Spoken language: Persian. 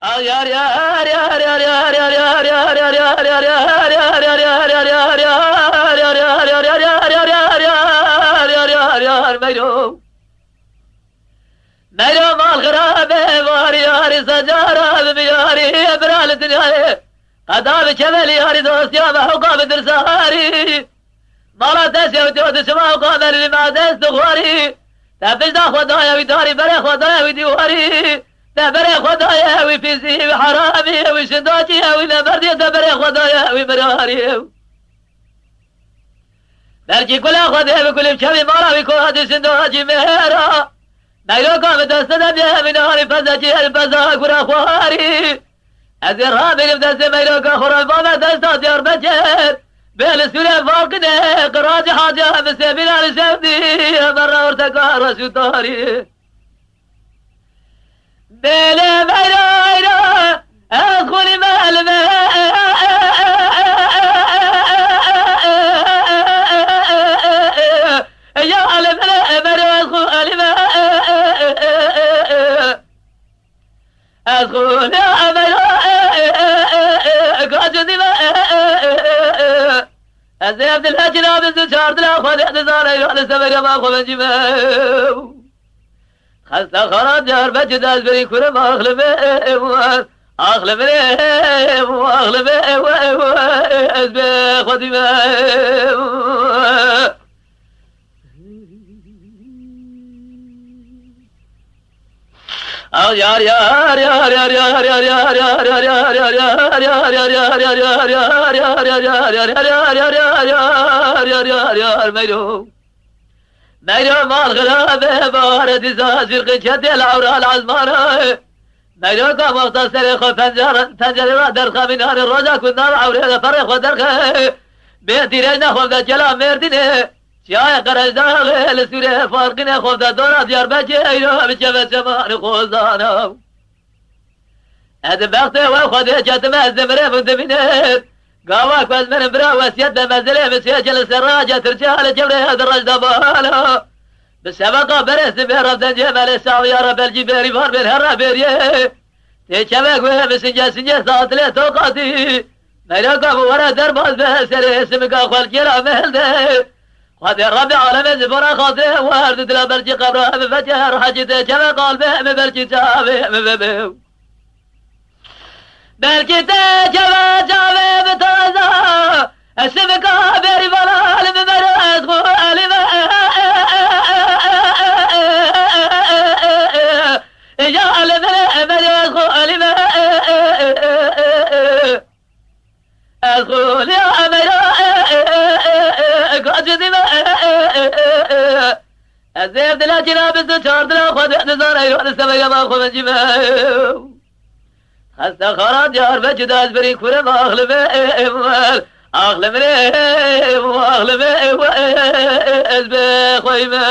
yar yar yar yar yar yar yar yar yar yar yar yar yar yar yar yar ميلو ميلو مال غرابة واري ياري سجارة بياري برال الدنيا قدام كمل ياري دوست يا محقا بدرساري مالا تسيا ودود سما وقام اللي ما دست غواري تفز دا خدايا ويداري بري خدايا ويديواري تبري خدايا ويفيزي وحرامي وشنداجي ونبردي تبري خدايا ومراري بلكي كل خدايا وكل بشبي مالا ويكون شنداجي مهرا نايلو قام دستنا بيه من هاري فزاجي البزاق وراخواري ازير رامي بدست ميلو قخور البابا دستا ديار بجر بالسورة فاقده قراج حاجة بسيبين على شمدي مرة ارتقى رشو طاري بلا ميلو ادخلي مال يا على ميلو ادخل يا ميلو قاجدي ازي عبد الهجرة بنت شارد لا خذ اعتذار يروح لسفر ما خذ جماو خلص خراب جار بجد ازبري كل ما اخلف ازبي خذ yar yar yar yar yar yar yar yar yar yar yar yar yar yar ميلو ميلو مال غلابه بارد زاجر قجد العورة العزمانة ميلو قام مختصر خو پنجره در خمینان روزا كنا عورة فرق ودرخه بيتي رجنا خو دجلا مردنه شاي قرج داخل سورة فارقنا خو دورا ديار بجيرو بجبت جمان خوزانا هذا بختي وخذ جت مزمره من دمنه قواك من برا وسيد بمزله مسجل السراجة ترجال جبره هذا الرجل بالا بسبقه برس بهرب جمال ساوي يا رب الجبير فار بالهرة بيريه تشبك وهي بسنجة ساطلة توقاتي ملكه ورا درباز بهسر اسمك اخوال جرا مهلده خذ الربي عالم زبرا خاطئ وارد دلا برجي قبره بفجر حجته كما قال به ببرجي جابه ببه بلكي تجوا جابه بتازا اسمك بيري فلال بمرأة خوالي يا علم مرأة خوالي أدخل يا قاجدي الزيف دلا جناب الزجار دلا خذ اعتذار ايوان السبق ما خذ جمال خستا خراب جار بجد ازبري كورم اغلب اغلب ازبي خويمه